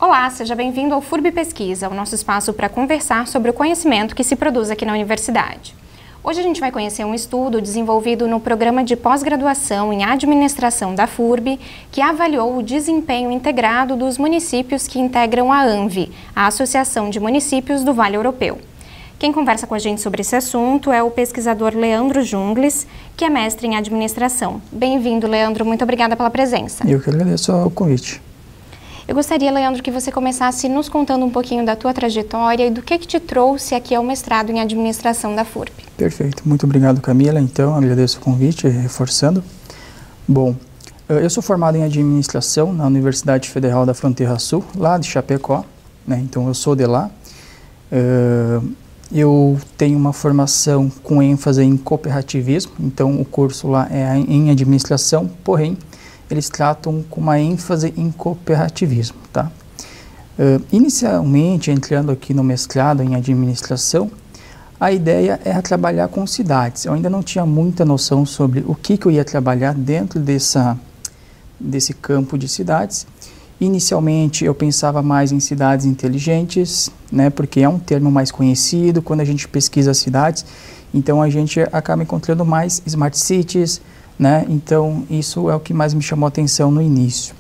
Olá, seja bem-vindo ao FURB Pesquisa, o nosso espaço para conversar sobre o conhecimento que se produz aqui na universidade. Hoje a gente vai conhecer um estudo desenvolvido no programa de pós-graduação em administração da FURB, que avaliou o desempenho integrado dos municípios que integram a ANVI, a Associação de Municípios do Vale Europeu. Quem conversa com a gente sobre esse assunto é o pesquisador Leandro Jungles, que é mestre em administração. Bem-vindo, Leandro, muito obrigada pela presença. Eu que agradeço o convite. Eu gostaria, Leandro, que você começasse nos contando um pouquinho da tua trajetória e do que te trouxe aqui ao mestrado em administração da FURB. Perfeito, muito obrigado, Camila. Então, agradeço o convite, reforçando. Bom, eu sou formado em administração na Universidade Federal da Fronteira Sul, lá de Chapecó, né? Então eu sou de lá. Eu tenho uma formação com ênfase em cooperativismo, então o curso lá é em administração, porém eles tratam com uma ênfase em cooperativismo, tá? Inicialmente, entrando aqui no mestrado em administração, a ideia era trabalhar com cidades. Eu ainda não tinha muita noção sobre o que eu ia trabalhar dentro desse campo de cidades. Inicialmente, eu pensava mais em cidades inteligentes, né, porque é um termo mais conhecido quando a gente pesquisa cidades. Então, a gente acaba encontrando mais smart cities, né? Então, isso é o que mais me chamou a atenção no início.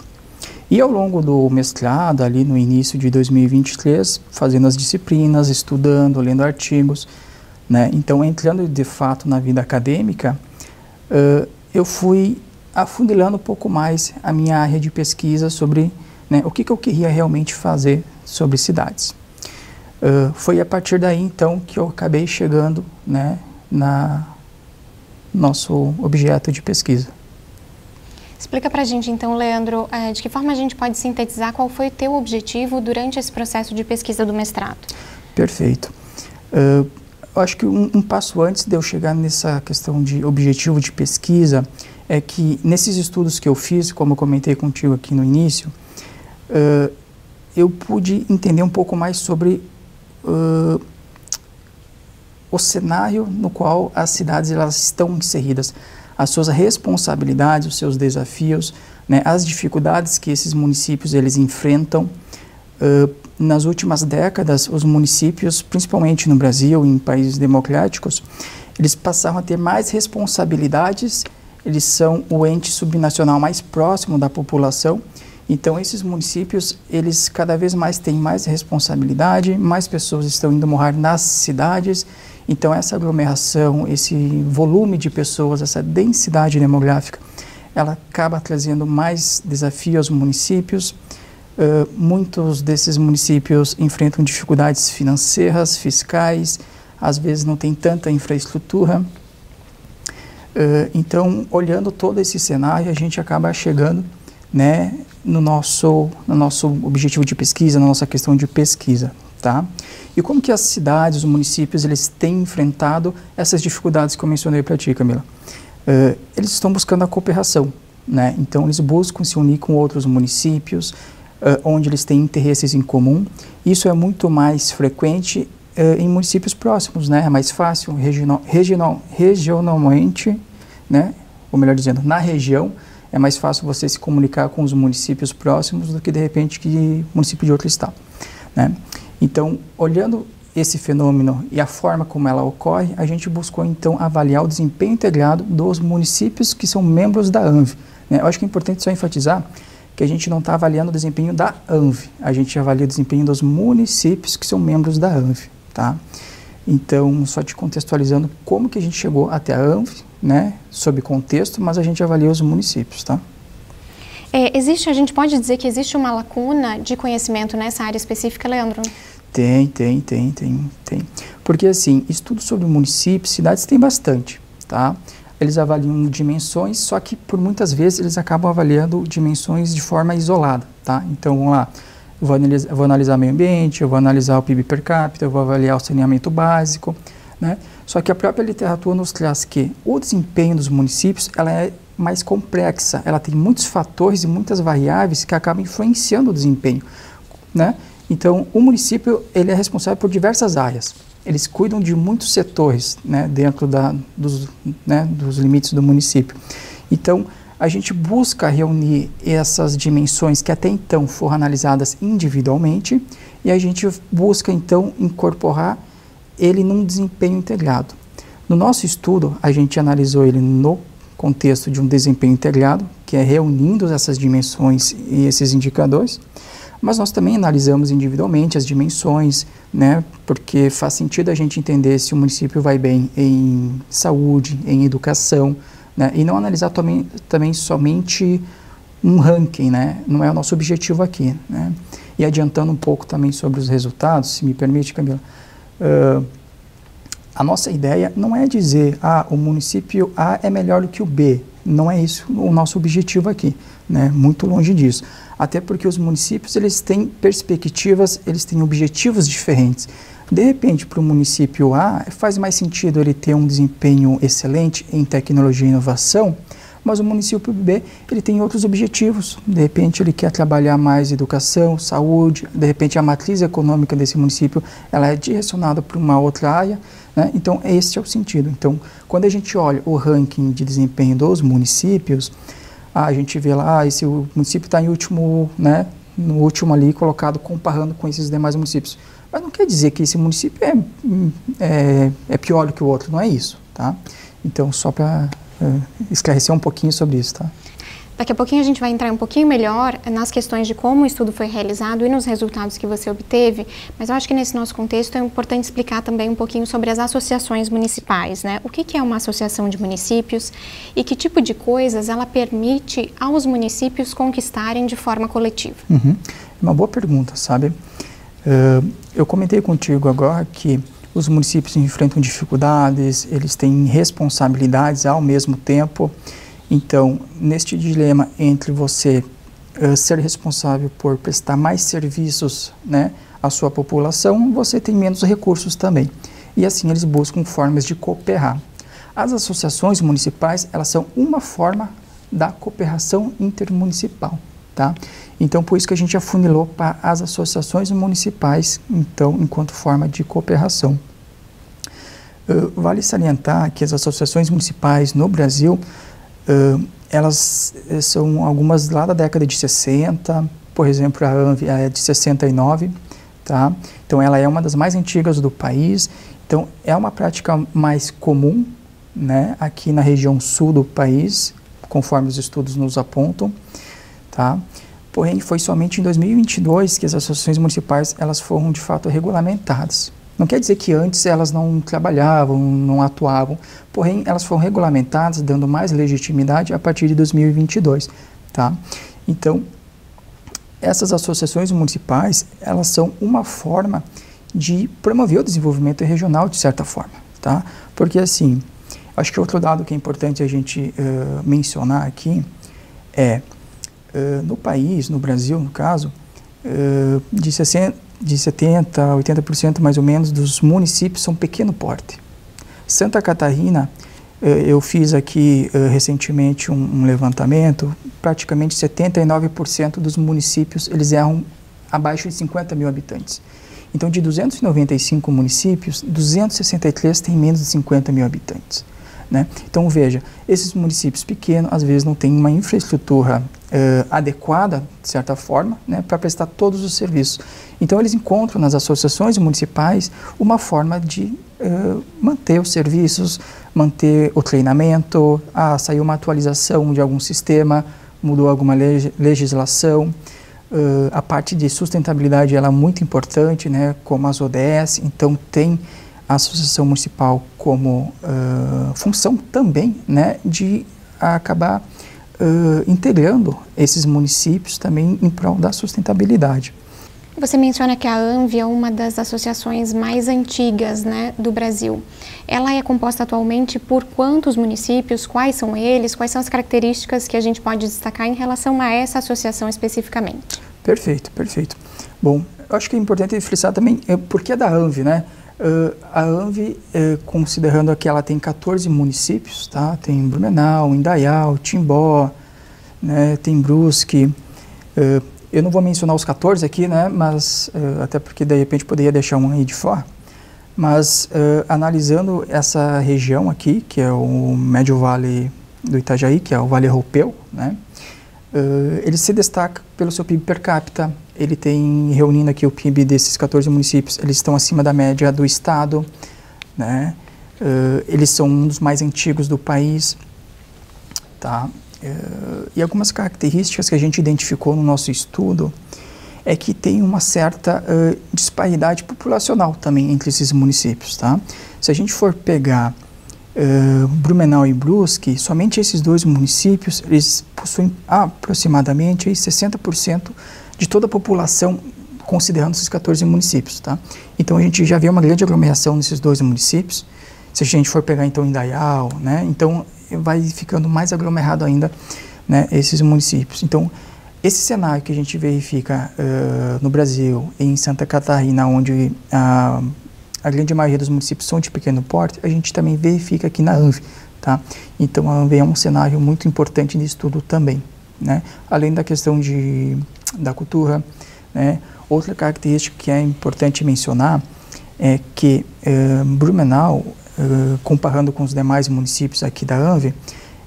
E ao longo do mestrado, ali no início de 2023, fazendo as disciplinas, estudando, lendo artigos, né? Então, entrando de fato na vida acadêmica, eu fui afunilando um pouco mais a minha área de pesquisa sobre, né, o que eu queria realmente fazer sobre cidades. Foi a partir daí, então, que eu acabei chegando, né, na nosso objeto de pesquisa. Explica pra gente então, Leandro, de que forma a gente pode sintetizar qual foi o teu objetivo durante esse processo de pesquisa do mestrado? Perfeito. Eu acho que um passo antes de eu chegar nessa questão de objetivo de pesquisa é que nesses estudos que eu fiz, como eu comentei contigo aqui no início, eu pude entender um pouco mais sobre o cenário no qual as cidades elas estão inseridas, as suas responsabilidades, os seus desafios, né, as dificuldades que esses municípios eles enfrentam. Nas últimas décadas, os municípios, principalmente no Brasil e em países democráticos, eles passaram a ter mais responsabilidades, eles são o ente subnacional mais próximo da população. Então, esses municípios, eles cada vez mais têm mais responsabilidade, mais pessoas estão indo morar nas cidades. Então, essa aglomeração, esse volume de pessoas, essa densidade demográfica, ela acaba trazendo mais desafios aos municípios. Muitos desses municípios enfrentam dificuldades financeiras, fiscais, às vezes não tem tanta infraestrutura. Então, olhando todo esse cenário, a gente acaba chegando, né, no nosso objetivo de pesquisa, na nossa questão de pesquisa, tá? E como que as cidades, os municípios, eles têm enfrentado essas dificuldades que eu mencionei para ti, Camila? Eles estão buscando a cooperação, né? Então, eles buscam se unir com outros municípios, onde eles têm interesses em comum. Isso é muito mais frequente em municípios próximos, né? É mais fácil, regionalmente, né? Ou melhor dizendo, na região, é mais fácil você se comunicar com os municípios próximos do que, de repente, que município de outro estado, né? Então, olhando esse fenômeno e a forma como ela ocorre, a gente buscou, então, avaliar o desempenho integrado dos municípios que são membros da ANVI, né? Eu acho que é importante só enfatizar que a gente não está avaliando o desempenho da ANVI, a gente avalia o desempenho dos municípios que são membros da ANVI, tá? Então, só te contextualizando como que a gente chegou até a ANVI, né, sob contexto, mas a gente avalia os municípios, tá? A gente pode dizer que existe uma lacuna de conhecimento nessa área específica, Leandro? Tem. Porque, assim, estudos sobre municípios, cidades tem bastante, tá? Eles avaliam dimensões, só que por muitas vezes eles acabam avaliando dimensões de forma isolada, tá? Então, vamos lá, eu vou analisar meio ambiente, eu vou analisar o PIB per capita, eu vou avaliar o saneamento básico, né? Só que a própria literatura nos traz que o desempenho dos municípios, ela é mais complexa, ela tem muitos fatores e muitas variáveis que acabam influenciando o desempenho, né? Então, o município, ele é responsável por diversas áreas. Eles cuidam de muitos setores, né, dentro dos limites do município. Então, a gente busca reunir essas dimensões que até então foram analisadas individualmente e a gente busca então incorporar ele num desempenho integrado. No nosso estudo, a gente analisou ele no contexto de um desempenho integrado, que é reunindo essas dimensões e esses indicadores, mas nós também analisamos individualmente as dimensões, né, porque faz sentido a gente entender se o município vai bem em saúde, em educação, né, e não analisar também somente um ranking, né, não é o nosso objetivo aqui, né. E adiantando um pouco também sobre os resultados, se me permite, Camila, a nossa ideia não é dizer, o município A é melhor do que o B. Não é isso o nosso objetivo aqui, né? Muito longe disso. Até porque os municípios, eles têm perspectivas, eles têm objetivos diferentes. De repente, para o município A, faz mais sentido ele ter um desempenho excelente em tecnologia e inovação, mas o município B, ele tem outros objetivos. De repente, ele quer trabalhar mais educação, saúde, de repente a matriz econômica desse município, ela é direcionada para uma outra área, né? Então, esse é o sentido. Então, quando a gente olha o ranking de desempenho dos municípios, a gente vê lá, esse município está em último, né, no último ali colocado, comparando com esses demais municípios. Mas não quer dizer que esse município é pior do que o outro, não é isso, tá? Então, só para esclarecer um pouquinho sobre isso, tá? Daqui a pouquinho a gente vai entrar um pouquinho melhor nas questões de como o estudo foi realizado e nos resultados que você obteve, mas eu acho que nesse nosso contexto é importante explicar também um pouquinho sobre as associações municipais, né? O que é uma associação de municípios e que tipo de coisas ela permite aos municípios conquistarem de forma coletiva? É uma boa pergunta, sabe? Eu comentei contigo agora que os municípios enfrentam dificuldades, eles têm responsabilidades ao mesmo tempo. Então, neste dilema entre você ser responsável por prestar mais serviços, né, à sua população, você tem menos recursos também. E assim eles buscam formas de cooperar. As associações municipais, elas são uma forma da cooperação intermunicipal, tá? Então, por isso que a gente afunilou para as associações municipais, então, enquanto forma de cooperação. Vale salientar que as associações municipais no Brasil, elas são algumas lá da década de 60, por exemplo, a ANV é de 69, tá? Então ela é uma das mais antigas do país, então é uma prática mais comum, né, aqui na região sul do país, conforme os estudos nos apontam, tá? Porém, foi somente em 2022 que as associações municipais elas foram de fato regulamentadas. Não quer dizer que antes elas não trabalhavam, não atuavam, porém elas foram regulamentadas, dando mais legitimidade a partir de 2022, tá? Então, essas associações municipais, elas são uma forma de promover o desenvolvimento regional, de certa forma, tá? Porque, assim, acho que outro dado que é importante a gente mencionar aqui é, no país, no Brasil, no caso, de 70% a 80% mais ou menos dos municípios são pequeno porte. Santa Catarina, eu fiz aqui recentemente um levantamento, praticamente 79% dos municípios eles eram abaixo de 50 mil habitantes. Então, de 295 municípios, 263 têm menos de 50 mil habitantes, né? Então, veja, esses municípios pequenos, às vezes, não têm uma infraestrutura adequada, de certa forma, né, para prestar todos os serviços. Então, eles encontram nas associações municipais uma forma de manter os serviços, manter o treinamento, saiu uma atualização de algum sistema, mudou alguma legislação, a parte de sustentabilidade ela é muito importante, né, como as ODS, então tem a associação municipal como função também, né, de acabar integrando esses municípios também em prol da sustentabilidade. Você menciona que a ANV é uma das associações mais antigas, né, do Brasil. Ela é composta atualmente por quantos municípios? Quais são eles? Quais são as características que a gente pode destacar em relação a essa associação especificamente? Perfeito, perfeito. Bom, eu acho que é importante frisar também por que da ANV, né? A ANV, considerando que ela tem 14 municípios, tá? Tem Blumenau, Indaial, Timbó, né? Tem Brusque. Eu não vou mencionar os 14 aqui, né? Mas até porque de repente poderia deixar um aí de fora. Mas analisando essa região aqui, que é o Médio Vale do Itajaí, que é o Vale Roupeu, né? Ele se destaca pelo seu PIB per capita. Ele tem, reunindo aqui o PIB desses 14 municípios, eles estão acima da média do estado, né? Eles são um dos mais antigos do país, tá? E algumas características que a gente identificou no nosso estudo é que tem uma certa disparidade populacional também entre esses municípios, tá? Se a gente for pegar Blumenau e Brusque, somente esses dois municípios, eles possuem aproximadamente 60% de toda a população, considerando esses 14 municípios, tá? Então a gente já vê uma grande aglomeração nesses dois municípios. Se a gente for pegar então Indaial, né? Então vai ficando mais aglomerado ainda, né, esses municípios. Então esse cenário que a gente verifica no Brasil, em Santa Catarina, onde a grande maioria dos municípios são de pequeno porte, a gente também verifica aqui na ANV, tá? Então a ANV é um cenário muito importante de estudo também, né? Além da questão da cultura, né? Outra característica que é importante mencionar é que Blumenau, comparando com os demais municípios aqui da ANV,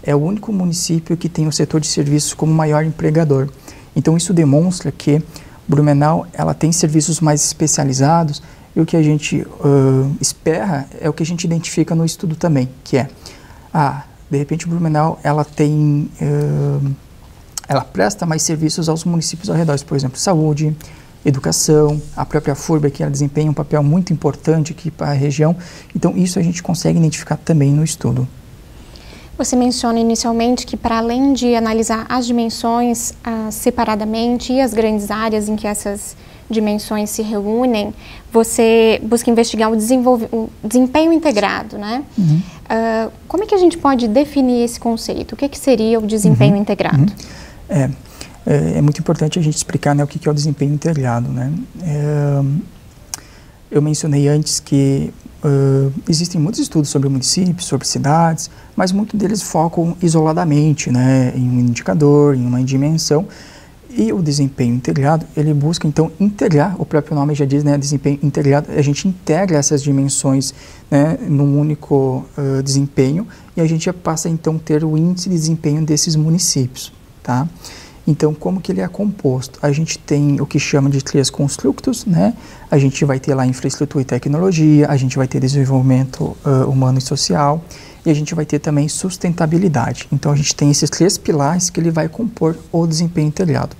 é o único município que tem o setor de serviços como maior empregador. Então isso demonstra que Blumenau ela tem serviços mais especializados, e o que a gente espera é o que a gente identifica no estudo também, que é, de repente Blumenau ela tem, ela presta mais serviços aos municípios ao redor, por exemplo, saúde, educação, a própria FURB aqui ela desempenha um papel muito importante aqui para a região, então isso a gente consegue identificar também no estudo. Você menciona inicialmente que, para além de analisar as dimensões separadamente e as grandes áreas em que essas dimensões se reúnem, você busca investigar o desempenho integrado, né? Uhum. Como é que a gente pode definir esse conceito? O que seria o desempenho integrado? É muito importante a gente explicar, né, o que é o desempenho integrado, né? Eu mencionei antes que existem muitos estudos sobre municípios, sobre cidades, mas muitos deles focam isoladamente, né, em um indicador, em uma dimensão. E o desempenho integrado, ele busca então integrar, o próprio nome já diz, né, desempenho integrado, a gente integra essas dimensões, né, num único desempenho, e a gente passa então a ter o índice de desempenho desses municípios, tá? Então, como que ele é composto? A gente tem o que chama de 3 construtos, né? A gente vai ter lá infraestrutura e tecnologia, a gente vai ter desenvolvimento humano e social, e a gente vai ter também sustentabilidade. Então, a gente tem esses 3 pilares que ele vai compor o desempenho integrado.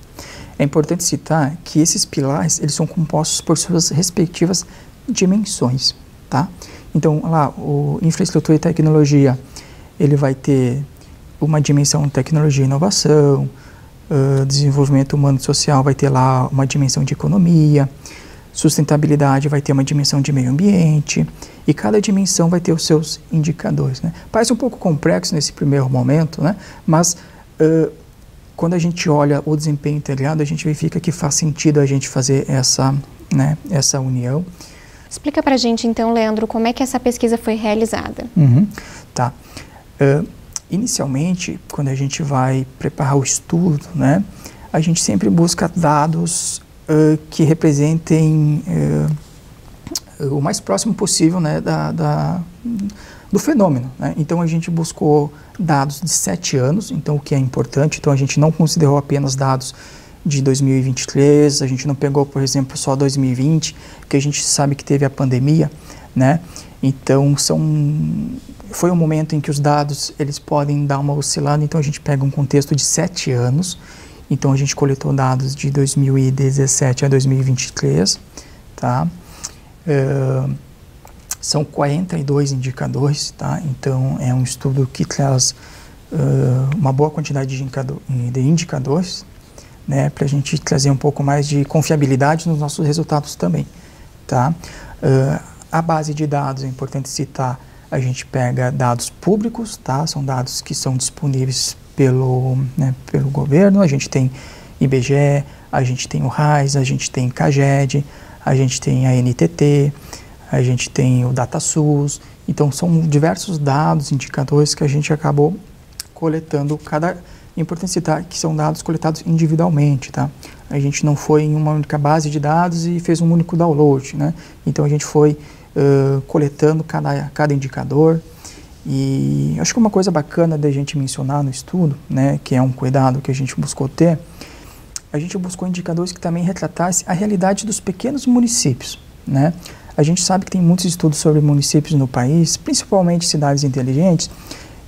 É importante citar que esses pilares, eles são compostos por suas respectivas dimensões, tá? Então, lá, o infraestrutura e tecnologia, ele vai ter uma dimensão de tecnologia e inovação, desenvolvimento humano e social vai ter lá uma dimensão de economia, sustentabilidade vai ter uma dimensão de meio ambiente, e cada dimensão vai ter os seus indicadores, né? Parece um pouco complexo nesse primeiro momento, né? Mas quando a gente olha o desempenho integrado, a gente verifica que faz sentido a gente fazer essa união. Explica pra gente então, Leandro, como é que essa pesquisa foi realizada? Tá. Inicialmente, quando a gente vai preparar o estudo, né, a gente sempre busca dados que representem o mais próximo possível, né, do fenômeno, né? Então a gente buscou dados de 7 anos, então o que é importante, então a gente não considerou apenas dados de 2023, a gente não pegou, por exemplo, só 2020, que a gente sabe que teve a pandemia, né? Então foi um momento em que os dados eles podem dar uma oscilada, então a gente pega um contexto de 7 anos, então a gente coletou dados de 2017 a 2023, tá? São 42 indicadores, tá? Então é um estudo que traz uma boa quantidade de indicadores, né? Para a gente trazer um pouco mais de confiabilidade nos nossos resultados também, tá? A base de dados, é importante citar, a gente pega dados públicos, tá? São dados que são disponíveis pelo governo, a gente tem IBGE, a gente tem o RAIS, a gente tem CAGED, a gente tem a NTT, a gente tem o DataSUS, então são diversos dados, indicadores que a gente acabou coletando, é importante citar que são dados coletados individualmente, tá? A gente não foi em uma única base de dados e fez um único download, né? Então a gente foi coletando cada indicador E acho que uma coisa bacana da gente mencionar no estudo, né, que é um cuidado que a gente buscou ter, a gente buscou indicadores que também retratassem a realidade dos pequenos municípios, né? A gente sabe que tem muitos estudos sobre municípios no país, principalmente cidades inteligentes,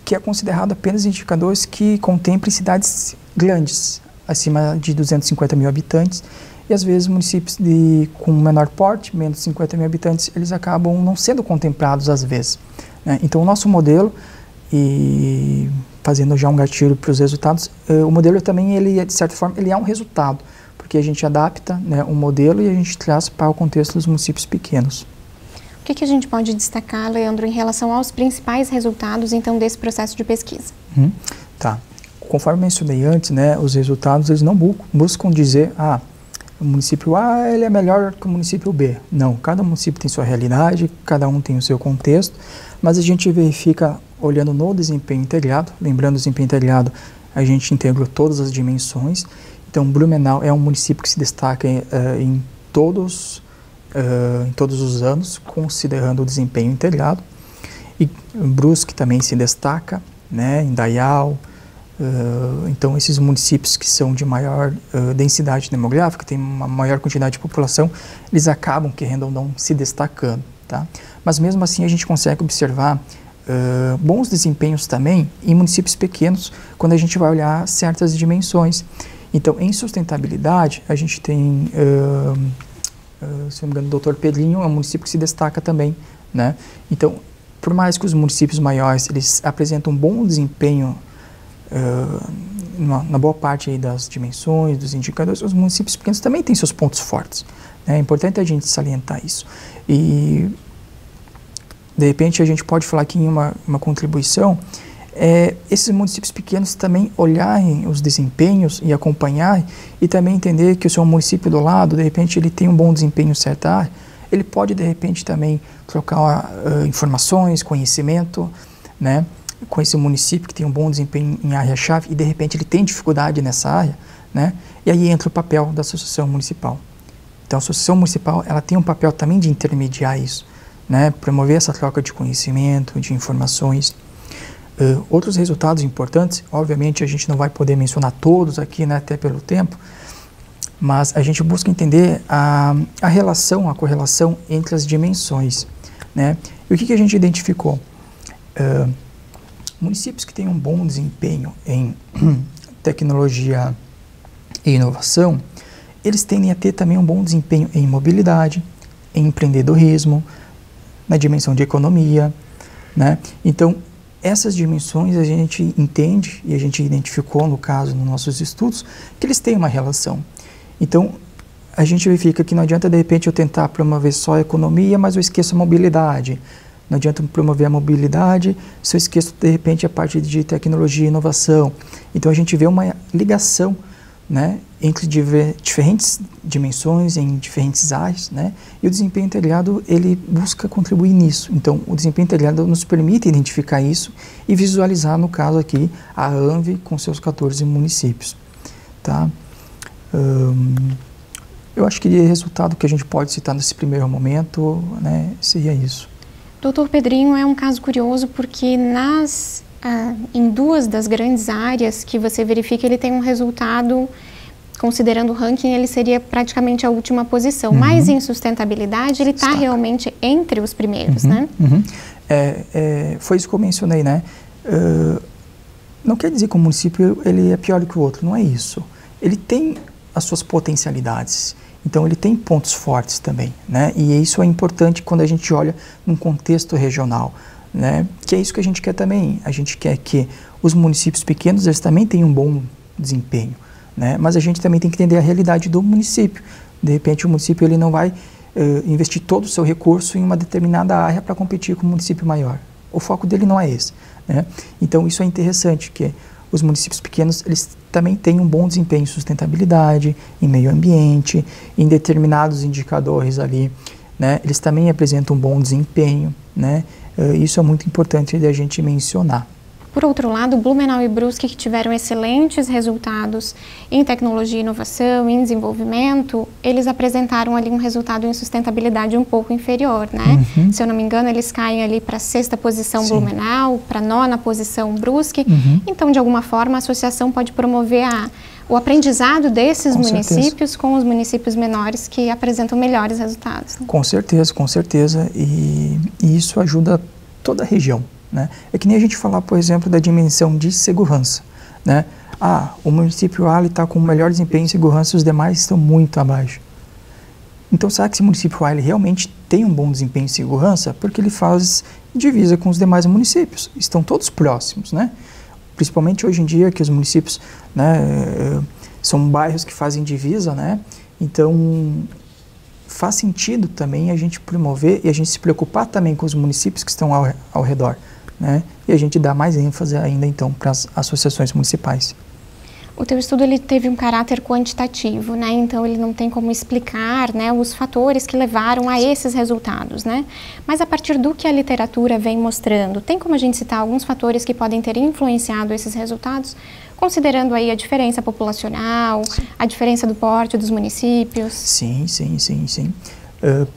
que é considerado apenas indicadores que contemplem cidades grandes, acima de 250 mil habitantes, e às vezes municípios com menor porte, menos de 50 mil habitantes, eles acabam não sendo contemplados às vezes, né? Então o nosso modelo, e fazendo já um gatilho para os resultados, o modelo também, ele, de certa forma, ele é um resultado, porque a gente adapta, né, um modelo e a gente traz para o contexto dos municípios pequenos. O que a gente pode destacar, Leandro, em relação aos principais resultados, então, desse processo de pesquisa? Tá. Conforme mencionei antes, né, os resultados, eles não buscam dizer, o município A, ele é melhor que o município B. Não, cada município tem sua realidade, cada um tem o seu contexto, mas a gente verifica olhando no desempenho integrado. Lembrando, o desempenho integrado, a gente integrou todas as dimensões. Então, Blumenau é um município que se destaca em todos os anos, considerando o desempenho integrado. E Brusque também se destaca, né, Indaial. Então, esses municípios que são de maior densidade demográfica, têm uma maior quantidade de população, eles acabam, querendo ou não, se destacando, tá? Mas mesmo assim a gente consegue observar bons desempenhos também em municípios pequenos, quando a gente vai olhar certas dimensões. Então, em sustentabilidade, a gente tem, se não me engano, o Dr. Pedrinho é um município que se destaca também, né? Então, por mais que os municípios maiores, eles apresentam um bom desempenho na boa parte aí das dimensões, dos indicadores, os municípios pequenos também têm seus pontos fortes, né? É importante a gente salientar isso. E, de repente, a gente pode falar aqui em uma contribuição, esses municípios pequenos também olharem os desempenhos e acompanharem, e também entender que o seu município do lado, de repente, ele tem um bom desempenho em certa área, ele pode, de repente, também trocar informações, conhecimento, né, com esse município que tem um bom desempenho em área-chave e, de repente, ele tem dificuldade nessa área, né, e aí entra o papel da associação municipal. Então, a associação municipal, ela tem um papel também de intermediar isso, né, promover essa troca de conhecimento, de informações. Outros resultados importantes, obviamente a gente não vai poder mencionar todos aqui, né, até pelo tempo, mas a gente busca entender a relação, a correlação entre as dimensões, né? E o que a gente identificou? Municípios que têm um bom desempenho em tecnologia e inovação, eles tendem a ter também um bom desempenho em mobilidade, em empreendedorismo, na dimensão de economia, né? Então, essas dimensões a gente entende e a gente identificou, no caso, nos nossos estudos, que eles têm uma relação. Então, a gente verifica que não adianta, de repente, eu tentar promover só a economia, mas eu esqueço a mobilidade. Não adianta promover a mobilidade se eu esqueço, de repente, a parte de tecnologia e inovação. Então, a gente vê uma ligação, né, entre diferentes dimensões, em diferentes áreas, né, e o desempenho integrado, ele busca contribuir nisso. Então, o desempenho integrado nos permite identificar isso e visualizar, no caso aqui, a ANVE com seus 14 municípios. Tá? Eu acho que o resultado que a gente pode citar nesse primeiro momento, né, seria isso. Doutor Pedrinho, é um caso curioso porque em duas das grandes áreas que você verifica, ele tem um resultado, considerando o ranking, ele seria praticamente a última posição. Mas em sustentabilidade, ele está realmente entre os primeiros, né? Foi isso que eu mencionei, né? Não quer dizer que o município ele é pior do que o outro, não é isso. Ele tem as suas potencialidades. Então, ele tem pontos fortes também, né? E isso é importante quando a gente olha num contexto regional, né? Que é isso que a gente quer também. A gente quer que os municípios pequenos, eles também tenham um bom desempenho, né? Mas a gente também tem que entender a realidade do município. De repente, o município ele não vai investir todo o seu recurso em uma determinada área para competir com o município maior. O foco dele não é esse, né? Então, isso é interessante, que os municípios pequenos, eles também têm um bom desempenho em sustentabilidade, em meio ambiente, em determinados indicadores ali, né? Eles também apresentam um bom desempenho, né? Isso é muito importante da gente mencionar. Por outro lado, Blumenau e Brusque, que tiveram excelentes resultados em tecnologia e inovação, em desenvolvimento, eles apresentaram ali um resultado em sustentabilidade um pouco inferior, né? Se eu não me engano, eles caem ali para a 6ª posição Blumenau, para a 9ª posição Brusque. Então, de alguma forma, a associação pode promover o aprendizado desses municípios com os municípios menores que apresentam melhores resultados. Né? Com certeza. E isso ajuda toda a região. Né? É que nem a gente falar, por exemplo, da dimensão de segurança. Né? O município A está com o melhor desempenho em segurança e os demais estão muito abaixo. Então, será que esse município A realmente tem um bom desempenho em segurança? Porque ele faz divisa com os demais municípios. Estão todos próximos, né? Principalmente hoje em dia que os municípios, né, são bairros que fazem divisa, né? Então, faz sentido também a gente promover e a gente se preocupar também com os municípios que estão ao redor. Né? E a gente dá mais ênfase ainda, então, para as associações municipais. O teu estudo ele teve um caráter quantitativo, né? Então ele não tem como explicar, né, os fatores que levaram a esses resultados, né? Mas a partir do que a literatura vem mostrando, tem como a gente citar alguns fatores que podem ter influenciado esses resultados, considerando aí a diferença populacional, a diferença do porte dos municípios? Sim.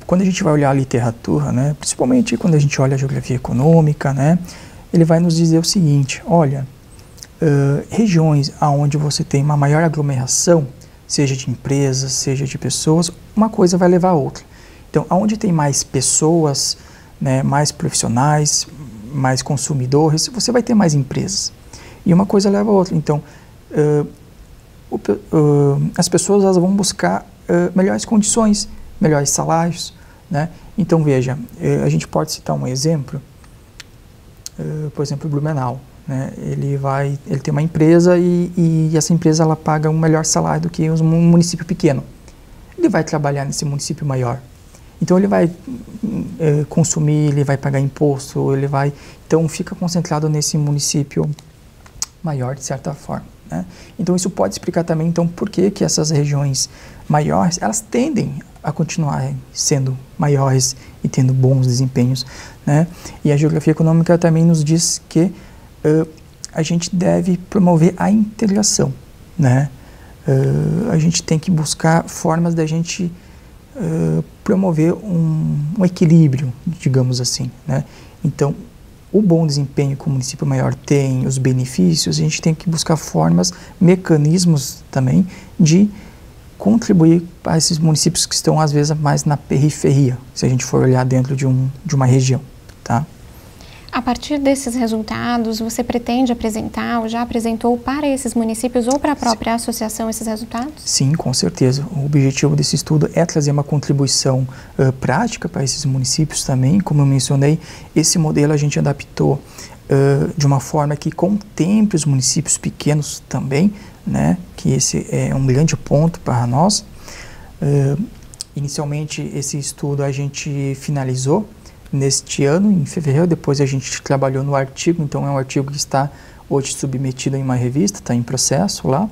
Quando a gente vai olhar a literatura, né, principalmente quando a gente olha a geografia econômica, né, ele vai nos dizer o seguinte: olha, regiões onde você tem uma maior aglomeração, seja de empresas, seja de pessoas, uma coisa vai levar a outra. Então, onde tem mais pessoas, né, mais profissionais, mais consumidores, você vai ter mais empresas. E uma coisa leva a outra. Então, as pessoas elas vão buscar melhores condições, melhores salários, né? Então, veja, a gente pode citar um exemplo, por exemplo, Blumenau. Né? Ele tem uma empresa e essa empresa ela paga um melhor salário do que um município pequeno. Ele vai trabalhar nesse município maior. Então ele vai consumir, ele vai pagar imposto, então fica concentrado nesse município maior de certa forma. Né? Então isso pode explicar também então por que essas regiões maiores elas tendem a continuar sendo maiores e tendo bons desempenhos. Né? E a geografia econômica também nos diz que a gente deve promover a integração, né? A gente tem que buscar formas da gente promover um equilíbrio, digamos assim, né? Então, o bom desempenho que o município maior tem, os benefícios, a gente tem que buscar formas, mecanismos também de contribuir para esses municípios que estão, às vezes, mais na periferia, se a gente for olhar dentro de uma região, tá? A partir desses resultados, você pretende apresentar ou já apresentou para esses municípios ou para a própria associação esses resultados? Sim, com certeza. O objetivo desse estudo é trazer uma contribuição prática para esses municípios também. Como eu mencionei, esse modelo a gente adaptou de uma forma que contemple os municípios pequenos também, né? Que esse é um grande ponto para nós. Inicialmente, esse estudo a gente finalizou neste ano, em fevereiro. Depois a gente trabalhou no artigo, então é um artigo que está hoje submetido em uma revista, está em processo lá,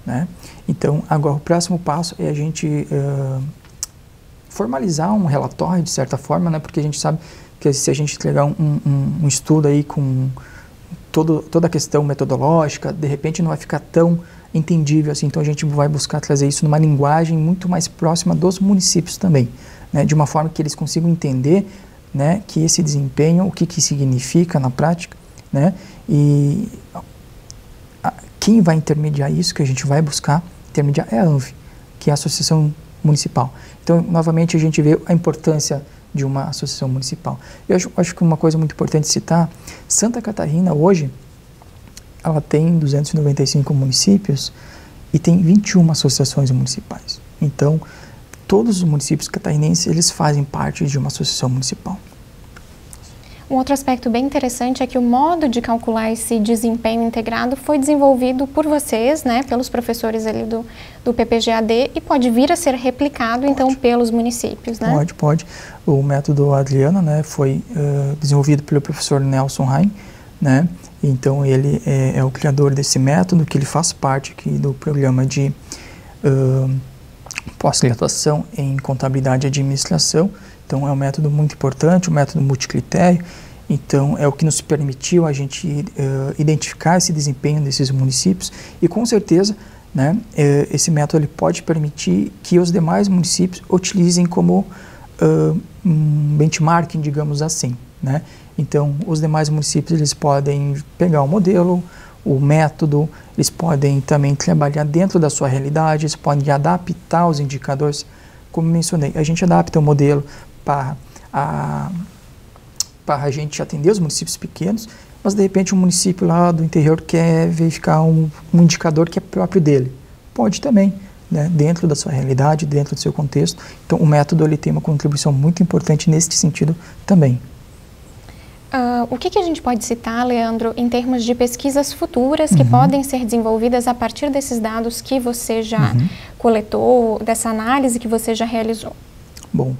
né? Então agora o próximo passo é a gente formalizar um relatório de certa forma, né? Porque a gente sabe que se a gente entregar um estudo aí com toda a questão metodológica, de repente não vai ficar tão entendível assim, então a gente vai buscar trazer isso numa linguagem muito mais próxima dos municípios também, né? De uma forma que eles consigam entender, né, que esse desempenho, o que significa na prática, né, e quem vai intermediar isso, que a gente vai buscar intermediar, é a ANVE, que é a Associação Municipal. Então, novamente, a gente vê a importância de uma associação municipal. Eu acho que uma coisa muito importante citar, Santa Catarina hoje, ela tem 295 municípios e tem 21 associações municipais. Então, todos os municípios catarinenses, eles fazem parte de uma associação municipal. Um outro aspecto bem interessante é que o modo de calcular esse desempenho integrado foi desenvolvido por vocês, né, pelos professores ali do PPGAD, e pode vir a ser replicado, então, pelos municípios, né? Pode. O método Adriana, né, foi desenvolvido pelo professor Nelson Rain, né? Então, ele é o criador desse método, que ele faz parte aqui do programa de pós-graduação em contabilidade e administração. Então é um método muito importante, um método multicritério, Então, é o que nos permitiu a gente identificar esse desempenho desses municípios e, com certeza, né, esse método ele pode permitir que os demais municípios utilizem como um benchmarking, digamos assim, né? Então, os demais municípios eles podem pegar o modelo, o método, eles podem também trabalhar dentro da sua realidade, eles podem adaptar os indicadores, como mencionei, a gente adapta o modelo para a gente atender os municípios pequenos, mas de repente um município lá do interior quer verificar um indicador que é próprio dele. Pode também, né, dentro da sua realidade, dentro do seu contexto. Então o método ele tem uma contribuição muito importante nesse sentido também. O que a gente pode citar, Leandro, em termos de pesquisas futuras que podem ser desenvolvidas a partir desses dados que você já coletou, dessa análise que você já realizou? Bom,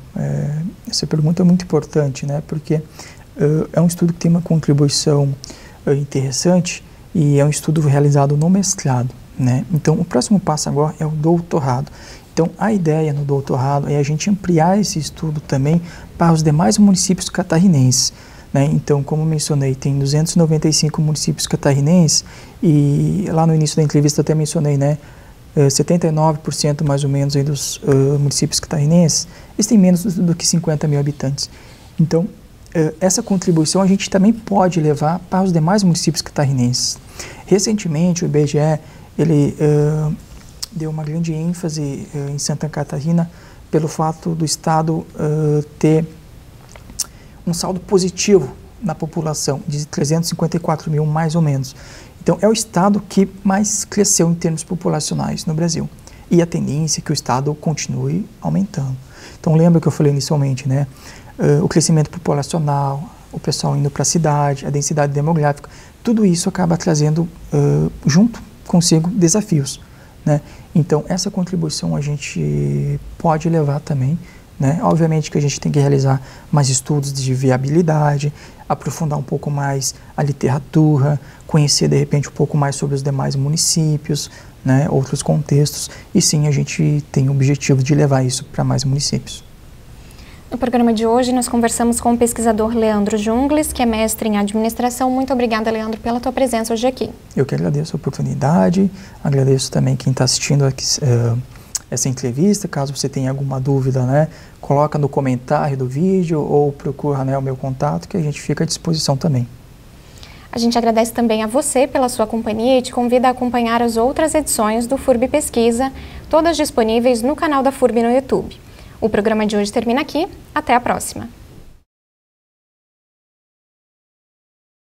essa pergunta é muito importante, né? Porque é um estudo que tem uma contribuição interessante e é um estudo realizado no mestrado, né? Então, o próximo passo agora é o doutorado. Então, a ideia no doutorado é a gente ampliar esse estudo também para os demais municípios catarinenses, né? Então, como mencionei, tem 295 municípios catarinenses e lá no início da entrevista até mencionei, né? 79% mais ou menos aí dos municípios catarinenses, eles têm menos do que 50 mil habitantes. Então, essa contribuição a gente também pode levar para os demais municípios catarinenses. Recentemente, o IBGE ele, deu uma grande ênfase em Santa Catarina pelo fato do estado ter um saldo positivo na população, de 354 mil mais ou menos. Então, é o estado que mais cresceu em termos populacionais no Brasil. E a tendência é que o estado continue aumentando. Então, lembra que eu falei inicialmente, né? O crescimento populacional, o pessoal indo para a cidade, a densidade demográfica, tudo isso acaba trazendo junto consigo desafios, né? Então, essa contribuição a gente pode levar também, né? Obviamente que a gente tem que realizar mais estudos de viabilidade, aprofundar um pouco mais a literatura, conhecer de repente um pouco mais sobre os demais municípios, né? Outros contextos, e sim a gente tem o objetivo de levar isso para mais municípios. No programa de hoje nós conversamos com o pesquisador Leandro Jungles, que é mestre em administração. Muito obrigada, Leandro, pela tua presença hoje aqui. Eu que agradeço a oportunidade, agradeço também quem está assistindo aqui, essa entrevista. Caso você tenha alguma dúvida, né, coloca no comentário do vídeo ou procura, né, o meu contato, que a gente fica à disposição também. A gente agradece também a você pela sua companhia e te convida a acompanhar as outras edições do FURB Pesquisa, todas disponíveis no canal da FURB no YouTube. O programa de hoje termina aqui. Até a próxima!